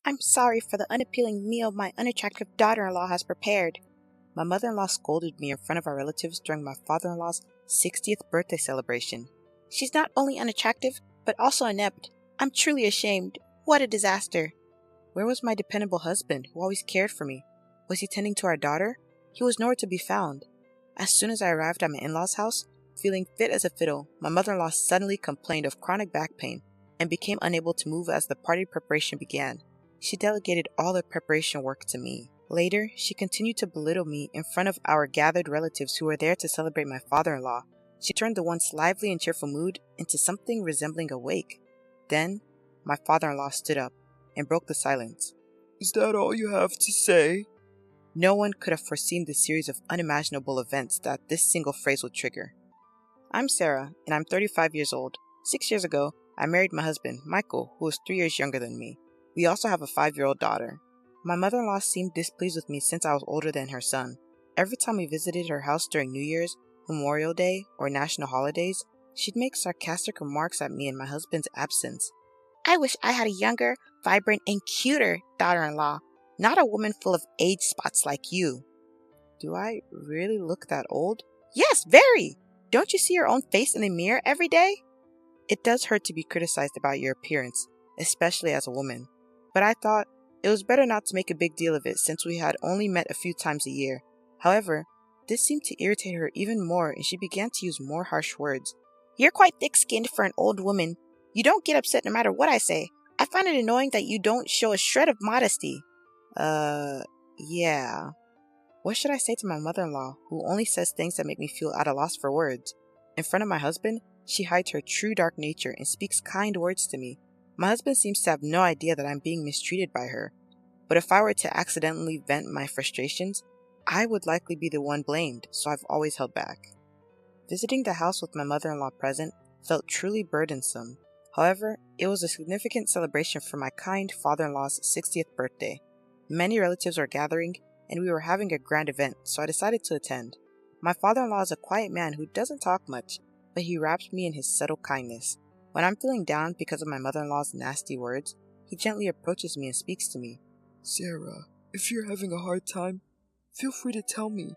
I'm sorry for the unappealing meal my unattractive daughter-in-law has prepared. My mother-in-law scolded me in front of our relatives during my father-in-law's 60th birthday celebration. She's not only unattractive, but also inept. I'm truly ashamed. What a disaster. Where was my dependable husband, who always cared for me? Was he tending to our daughter? He was nowhere to be found. As soon as I arrived at my in-laws' house, feeling fit as a fiddle, my mother-in-law suddenly complained of chronic back pain and became unable to move as the party preparation began. She delegated all the preparation work to me. Later, she continued to belittle me in front of our gathered relatives who were there to celebrate my father-in-law. She turned the once lively and cheerful mood into something resembling a wake. Then, my father-in-law stood up and broke the silence. Is that all you have to say? No one could have foreseen the series of unimaginable events that this single phrase would trigger. I'm Sarah, and I'm 35 years old. 6 years ago, I married my husband, Michael, who is 3 years younger than me. We also have a 5-year-old daughter. My mother-in-law seemed displeased with me since I was older than her son. Every time we visited her house during New Year's, Memorial Day, or national holidays, she'd make sarcastic remarks at me in my husband's absence. I wish I had a younger, vibrant, and cuter daughter-in-law, not a woman full of age spots like you. Do I really look that old? Yes, very! Don't you see your own face in the mirror every day? It does hurt to be criticized about your appearance, especially as a woman. But I thought it was better not to make a big deal of it since we had only met a few times a year. However, this seemed to irritate her even more and she began to use more harsh words. You're quite thick-skinned for an old woman. You don't get upset no matter what I say. I find it annoying that you don't show a shred of modesty. Yeah. What should I say to my mother-in-law, who only says things that make me feel at a loss for words? In front of my husband, she hides her true dark nature and speaks kind words to me. My husband seems to have no idea that I'm being mistreated by her. But if I were to accidentally vent my frustrations, I would likely be the one blamed, so I've always held back. Visiting the house with my mother-in-law present felt truly burdensome. However, it was a significant celebration for my kind father-in-law's 60th birthday. Many relatives were gathering, and we were having a grand event, so I decided to attend. My father-in-law is a quiet man who doesn't talk much, but he wraps me in his subtle kindness. When I'm feeling down because of my mother-in-law's nasty words, he gently approaches me and speaks to me. Sarah, if you're having a hard time, feel free to tell me.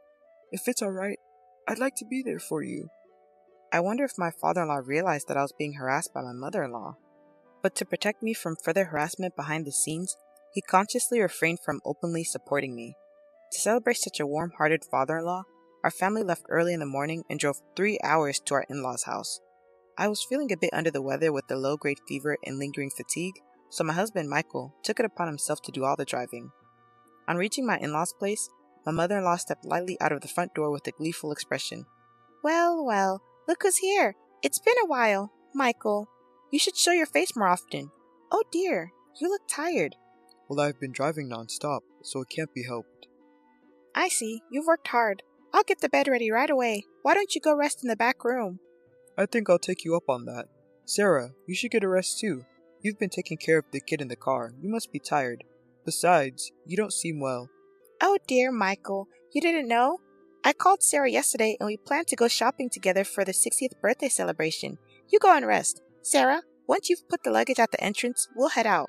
If it's alright, I'd like to be there for you. I wonder if my father-in-law realized that I was being harassed by my mother-in-law. But to protect me from further harassment behind the scenes, he consciously refrained from openly supporting me. To celebrate such a warm-hearted father-in-law, our family left early in the morning and drove 3 hours to our in-laws' house. I was feeling a bit under the weather with the low-grade fever and lingering fatigue, so my husband, Michael, took it upon himself to do all the driving. On reaching my in-laws' place, my mother-in-law stepped lightly out of the front door with a gleeful expression. Well, well, look who's here. It's been a while. Michael, you should show your face more often. Oh dear, you look tired. Well, I've been driving non-stop, so it can't be helped. I see, you've worked hard. I'll get the bed ready right away. Why don't you go rest in the back room? I think I'll take you up on that. Sarah, you should get a rest too. You've been taking care of the kid in the car. You must be tired. Besides, you don't seem well. Oh dear, Michael, you didn't know? I called Sarah yesterday and we planned to go shopping together for the 60th birthday celebration. You go and rest. Sarah, once you've put the luggage at the entrance, we'll head out.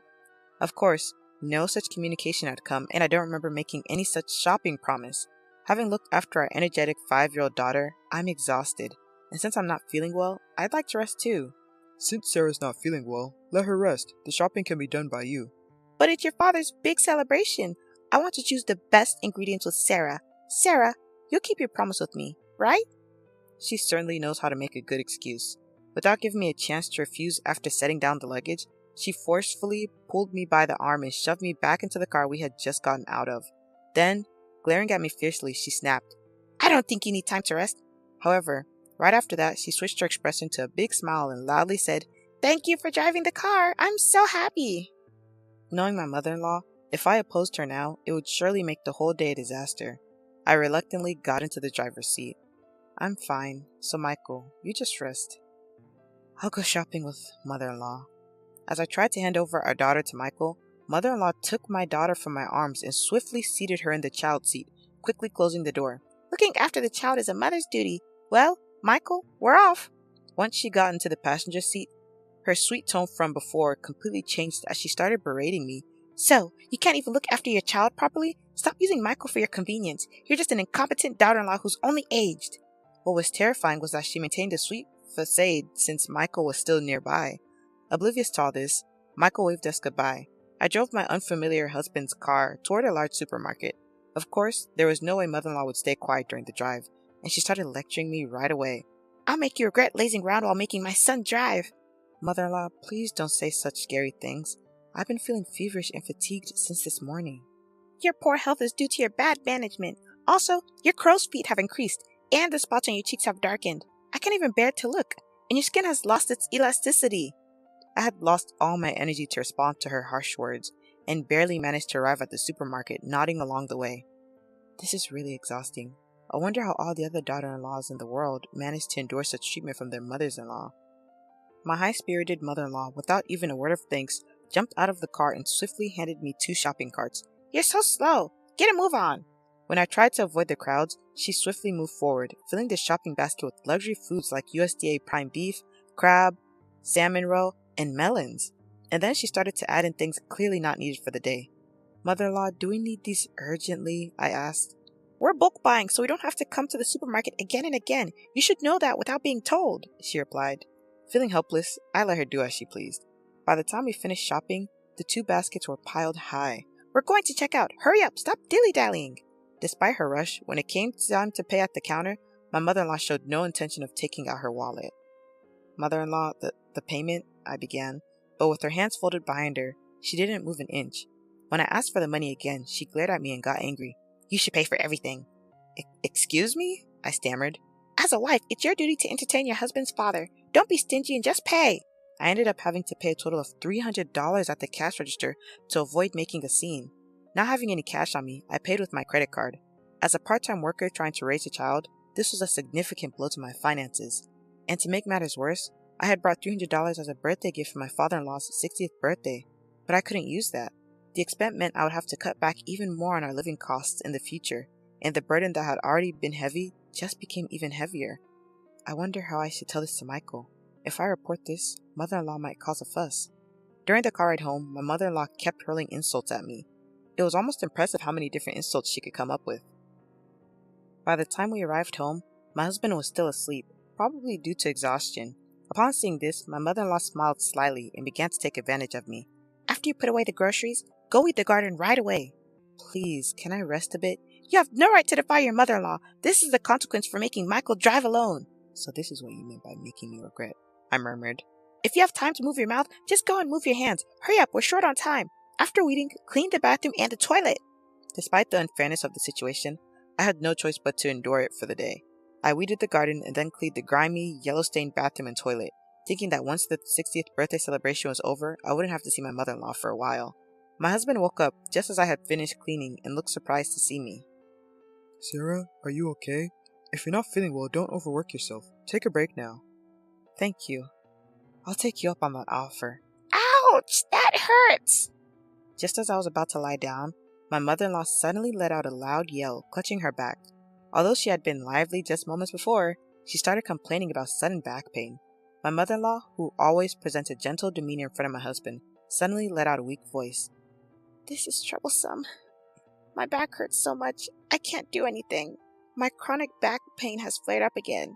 Of course, no such communication had come, and I don't remember making any such shopping promise. Having looked after our energetic 5-year-old daughter, I'm exhausted, and since I'm not feeling well, I'd like to rest too. Since Sarah's not feeling well, let her rest. The shopping can be done by you. But it's your father's big celebration. I want to choose the best ingredients with Sarah. Sarah, you'll keep your promise with me, right? She certainly knows how to make a good excuse. Without giving me a chance to refuse after setting down the luggage, she forcefully pulled me by the arm and shoved me back into the car we had just gotten out of. Then, glaring at me fiercely, she snapped, I don't think you need time to rest. However, right after that, she switched her expression to a big smile and loudly said, Thank you for driving the car. I'm so happy. Knowing my mother-in-law, if I opposed her now, it would surely make the whole day a disaster. I reluctantly got into the driver's seat. I'm fine, so Michael, you just rest. I'll go shopping with mother-in-law. As I tried to hand over our daughter to Michael, mother-in-law took my daughter from my arms and swiftly seated her in the child seat, quickly closing the door. Looking after the child is a mother's duty. Well, Michael, we're off. Once she got into the passenger seat, her sweet tone from before completely changed as she started berating me, So, you can't even look after your child properly? Stop using Michael for your convenience. You're just an incompetent daughter-in-law who's only aged. What was terrifying was that she maintained a sweet facade since Michael was still nearby. Oblivious to all this, Michael waved us goodbye. I drove my unfamiliar husband's car toward a large supermarket. Of course, there was no way mother-in-law would stay quiet during the drive, and she started lecturing me right away. I'll make you regret lazing around while making my son drive. Mother-in-law, please don't say such scary things. I've been feeling feverish and fatigued since this morning. Your poor health is due to your bad management. Also, your crow's feet have increased, and the spots on your cheeks have darkened. I can't even bear to look, and your skin has lost its elasticity. I had lost all my energy to respond to her harsh words, and barely managed to arrive at the supermarket, nodding along the way. This is really exhausting. I wonder how all the other daughter-in-laws in the world manage to endure such treatment from their mothers-in-law. My high-spirited mother-in-law, without even a word of thanks, jumped out of the car and swiftly handed me 2 shopping carts. You're so slow! Get a move on! When I tried to avoid the crowds, she swiftly moved forward, filling the shopping basket with luxury foods like USDA prime beef, crab, salmon roe, and melons. And then she started to add in things clearly not needed for the day. Mother-in-law, do we need these urgently? I asked. We're bulk buying, so we don't have to come to the supermarket again and again. You should know that without being told, she replied. Feeling helpless, I let her do as she pleased. By the time we finished shopping, the 2 baskets were piled high. We're going to check out. Hurry up, stop dilly-dallying. Despite her rush, when it came time to pay at the counter, my mother-in-law showed no intention of taking out her wallet. Mother-in-law, the payment, I began, but with her hands folded behind her, she didn't move an inch. When I asked for the money again, she glared at me and got angry. You should pay for everything. Excuse me? I stammered. As a wife, it's your duty to entertain your husband's father. Don't be stingy and just pay. I ended up having to pay a total of $300 at the cash register to avoid making a scene. Not having any cash on me, I paid with my credit card. As a part-time worker trying to raise a child, this was a significant blow to my finances. And to make matters worse, I had brought $300 as a birthday gift for my father-in-law's 60th birthday, but I couldn't use that. The expense meant I would have to cut back even more on our living costs in the future, and the burden that had already been heavy just became even heavier. I wonder how I should tell this to Michael. If I report this, mother-in-law might cause a fuss. During the car ride home, my mother-in-law kept hurling insults at me. It was almost impressive how many different insults she could come up with. By the time we arrived home, my husband was still asleep, probably due to exhaustion. Upon seeing this, my mother-in-law smiled slyly and began to take advantage of me. After you put away the groceries, go weed the garden right away. Please, can I rest a bit? You have no right to defy your mother-in-law. This is the consequence for making Michael drive alone. So this is what you meant by making me regret, I murmured. If you have time to move your mouth, just go and move your hands. Hurry up, we're short on time. After weeding, clean the bathroom and the toilet. Despite the unfairness of the situation, I had no choice but to endure it for the day. I weeded the garden and then cleaned the grimy, yellow-stained bathroom and toilet, thinking that once the 60th birthday celebration was over, I wouldn't have to see my mother-in-law for a while. My husband woke up just as I had finished cleaning and looked surprised to see me. Sarah, are you okay? If you're not feeling well, don't overwork yourself. Take a break now. Thank you. I'll take you up on that offer. Ouch! That hurts! Just as I was about to lie down, my mother-in-law suddenly let out a loud yell, clutching her back. Although she had been lively just moments before, she started complaining about sudden back pain. My mother-in-law, who always presented gentle demeanor in front of my husband, suddenly let out a weak voice. This is troublesome. My back hurts so much, I can't do anything. My chronic back pain has flared up again.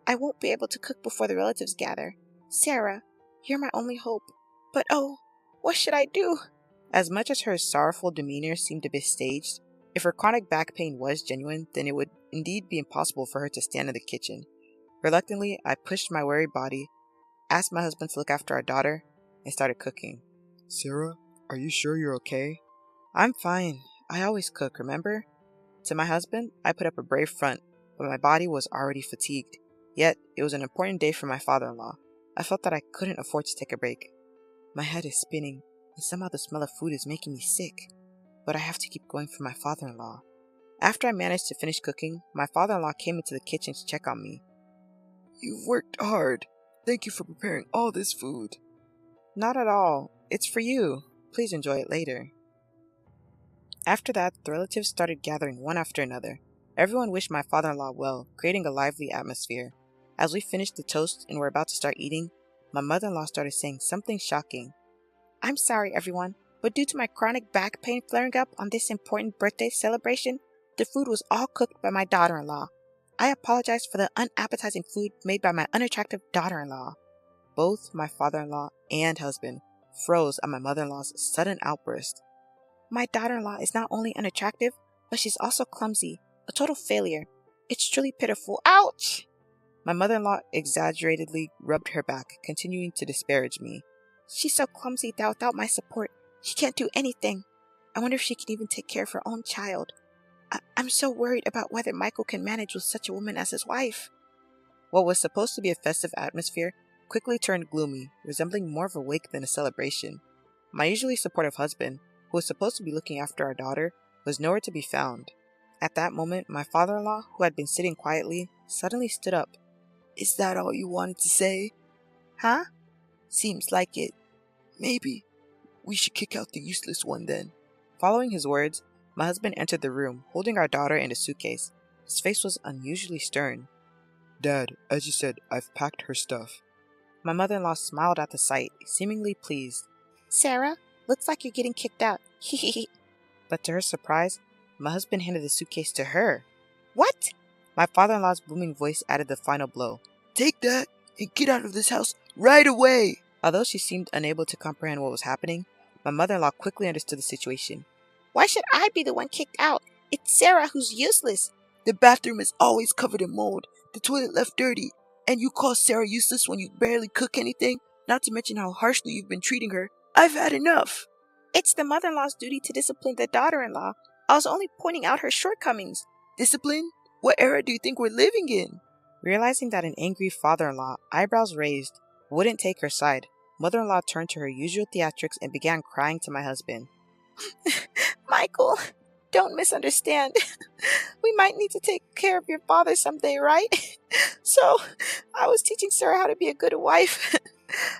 I won't be able to cook before the relatives gather. Sarah, you're my only hope. But oh, what should I do? As much as her sorrowful demeanor seemed a bit staged, if her chronic back pain was genuine, then it would indeed be impossible for her to stand in the kitchen. Reluctantly, I pushed my weary body, asked my husband to look after our daughter, and started cooking. Sarah, are you sure you're okay? I'm fine. I always cook, remember? To my husband, I put up a brave front, but my body was already fatigued. Yet, it was an important day for my father-in-law. I felt that I couldn't afford to take a break. My head is spinning, and somehow the smell of food is making me sick. But I have to keep going for my father-in-law. After I managed to finish cooking, my father-in-law came into the kitchen to check on me. You've worked hard. Thank you for preparing all this food. Not at all. It's for you. Please enjoy it later. After that, the relatives started gathering one after another. Everyone wished my father-in-law well, creating a lively atmosphere. As we finished the toast and were about to start eating, my mother-in-law started saying something shocking. I'm sorry, everyone, but due to my chronic back pain flaring up on this important birthday celebration, the food was all cooked by my daughter-in-law. I apologize for the unappetizing food made by my unattractive daughter-in-law. Both my father-in-law and husband froze at my mother-in-law's sudden outburst. My daughter-in-law is not only unattractive, but she's also clumsy, a total failure. It's truly pitiful. Ouch! My mother-in-law exaggeratedly rubbed her back, continuing to disparage me. She's so clumsy that without my support, she can't do anything. I wonder if she can even take care of her own child. I'm so worried about whether Michael can manage with such a woman as his wife. What was supposed to be a festive atmosphere quickly turned gloomy, resembling more of a wake than a celebration. My usually supportive husband, who was supposed to be looking after our daughter, was nowhere to be found. At that moment, my father-in-law, who had been sitting quietly, suddenly stood up. Is that all you wanted to say? Huh? Seems like it. Maybe. We should kick out the useless one then. Following his words, my husband entered the room, holding our daughter in a suitcase. His face was unusually stern. Dad, as you said, I've packed her stuff. My mother-in-law smiled at the sight, seemingly pleased. Sarah, looks like you're getting kicked out. But to her surprise, my husband handed the suitcase to her. What? My father-in-law's booming voice added the final blow. Take that and get out of this house right away! Although she seemed unable to comprehend what was happening, my mother-in-law quickly understood the situation. Why should I be the one kicked out? It's Sarah who's useless. The bathroom is always covered in mold, the toilet left dirty, and you call Sarah useless when you barely cook anything, not to mention how harshly you've been treating her. I've had enough. It's the mother-in-law's duty to discipline the daughter-in-law. I was only pointing out her shortcomings. Discipline? What era do you think we're living in? Realizing that an angry father-in-law, eyebrows raised, wouldn't take her side, mother-in-law turned to her usual theatrics and began crying to my husband. Michael, don't misunderstand. We might need to take care of your father someday, right? So, I was teaching Sarah how to be a good wife,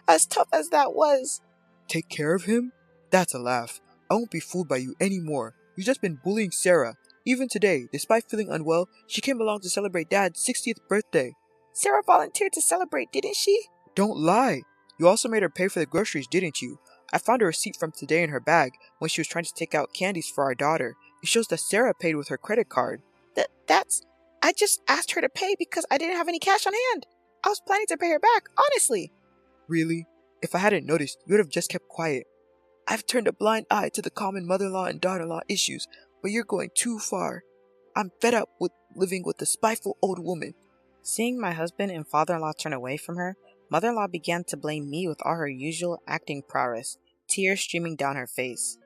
as tough as that was. Take care of him? That's a laugh. I won't be fooled by you anymore. You've just been bullying Sarah. Even today, despite feeling unwell, she came along to celebrate Dad's 60th birthday. Sarah volunteered to celebrate, didn't she? Don't lie. You also made her pay for the groceries, didn't you? I found a receipt from today in her bag when she was trying to take out candies for our daughter. It shows that Sarah paid with her credit card. I just asked her to pay because I didn't have any cash on hand. I was planning to pay her back, honestly. Really? If I hadn't noticed, you would have just kept quiet. I've turned a blind eye to the common mother-in-law and daughter-in-law issues, but you're going too far. I'm fed up with living with a spiteful old woman. Seeing my husband and father-in-law turn away from her, mother-in-law began to blame me with all her usual acting prowess, tears streaming down her face.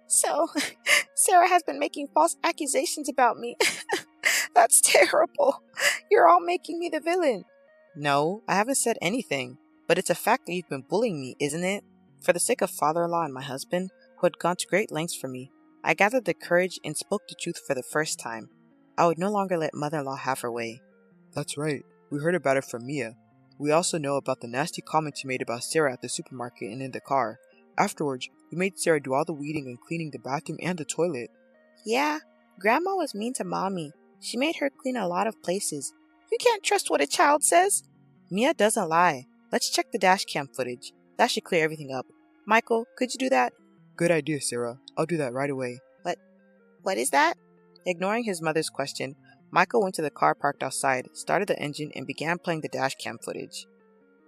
So, Sarah has been making false accusations about me. That's terrible. You're all making me the villain. No, I haven't said anything, but it's a fact that you've been bullying me, isn't it? For the sake of father-in-law and my husband, who had gone to great lengths for me, I gathered the courage and spoke the truth for the first time. I would no longer let mother-in-law have her way. That's right. We heard about it from Mia. We also know about the nasty comments you made about Sarah at the supermarket and in the car. Afterwards, you made Sarah do all the weeding and cleaning the bathroom and the toilet. Yeah, Grandma was mean to Mommy. She made her clean a lot of places. You can't trust what a child says. Mia doesn't lie. Let's check the dash cam footage. That should clear everything up. Michael, could you do that? Good idea, Sarah. I'll do that right away. What is that? Ignoring his mother's question, Michael went to the car parked outside, started the engine, and began playing the dash cam footage.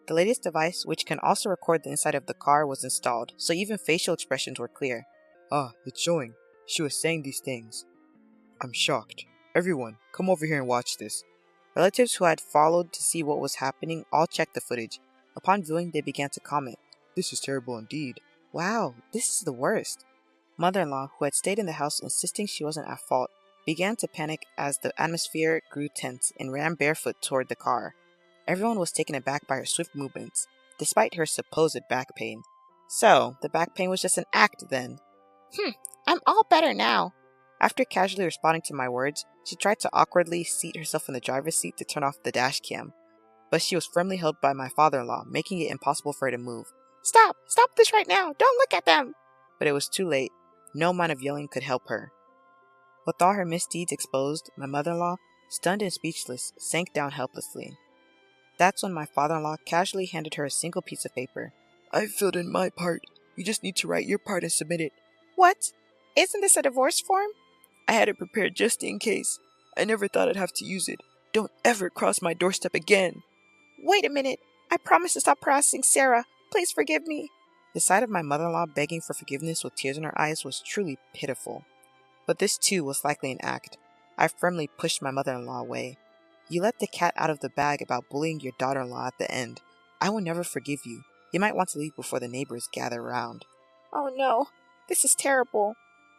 The latest device, which can also record the inside of the car, was installed, so even facial expressions were clear. Ah, it's showing. She was saying these things. I'm shocked. Everyone, come over here and watch this. Relatives who had followed to see what was happening all checked the footage. Upon viewing, they began to comment. This is terrible indeed. Wow, this is the worst. Mother-in-law, who had stayed in the house insisting she wasn't at fault, began to panic as the atmosphere grew tense and ran barefoot toward the car. Everyone was taken aback by her swift movements, despite her supposed back pain. So, the back pain was just an act then. I'm all better now. After casually responding to my words, she tried to awkwardly seat herself in the driver's seat to turn off the dash cam, but she was firmly held by my father-in-law, making it impossible for her to move. Stop this right now. Don't look at them. But it was too late. No amount of yelling could help her. With all her misdeeds exposed, my mother-in-law, stunned and speechless, sank down helplessly. That's when my father-in-law casually handed her a single piece of paper. I filled in my part. You just need to write your part and submit it. What? Isn't this a divorce form? I had it prepared just in case. I never thought I'd have to use it. Don't ever cross my doorstep again. Wait a minute. I promise to stop harassing Sarah. Please forgive me. The sight of my mother-in-law begging for forgiveness with tears in her eyes was truly pitiful. But this too was likely an act. I firmly pushed my mother-in-law away. You let the cat out of the bag about bullying your daughter-in-law at the end. I will never forgive you. You might want to leave before the neighbors gather around. Oh no. This is terrible.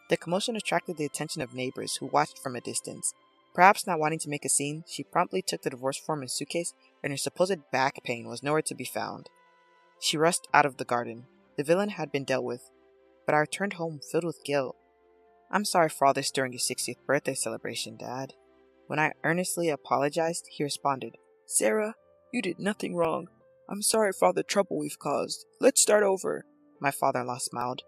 The commotion attracted the attention of neighbors who watched from a distance. Perhaps not wanting to make a scene, she promptly took the divorce form and suitcase, and her supposed back pain was nowhere to be found. She rushed out of the garden. The villain had been dealt with, but I returned home filled with guilt. I'm sorry for all this during your 60th birthday celebration, Dad. When I earnestly apologized, he responded, Sarah, you did nothing wrong. I'm sorry for all the trouble we've caused. Let's start over. My father-in-law smiled.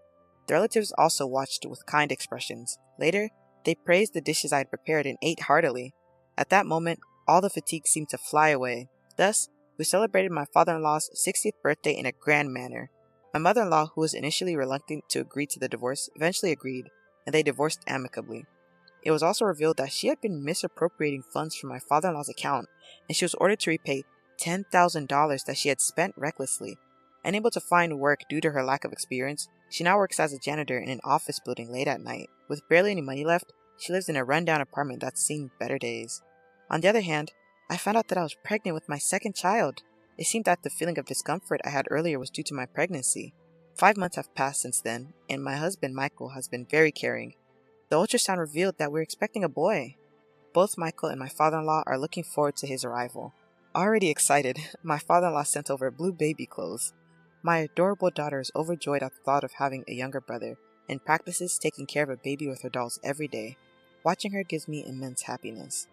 The relatives also watched with kind expressions. Later, they praised the dishes I had prepared and ate heartily. At that moment, all the fatigue seemed to fly away. Thus, we celebrated my father-in-law's 60th birthday in a grand manner. My mother-in-law, who was initially reluctant to agree to the divorce, eventually agreed, and they divorced amicably. It was also revealed that she had been misappropriating funds from my father-in-law's account, and she was ordered to repay $10,000 that she had spent recklessly. Unable to find work due to her lack of experience, she now works as a janitor in an office building late at night. With barely any money left, she lives in a rundown apartment that's seen better days. On the other hand, I found out that I was pregnant with my second child. It seemed that the feeling of discomfort I had earlier was due to my pregnancy. 5 months have passed since then, and my husband Michael has been very caring. The ultrasound revealed that we're expecting a boy. Both Michael and my father-in-law are looking forward to his arrival. Already excited, my father-in-law sent over blue baby clothes. My adorable daughter is overjoyed at the thought of having a younger brother and practices taking care of a baby with her dolls every day. Watching her gives me immense happiness.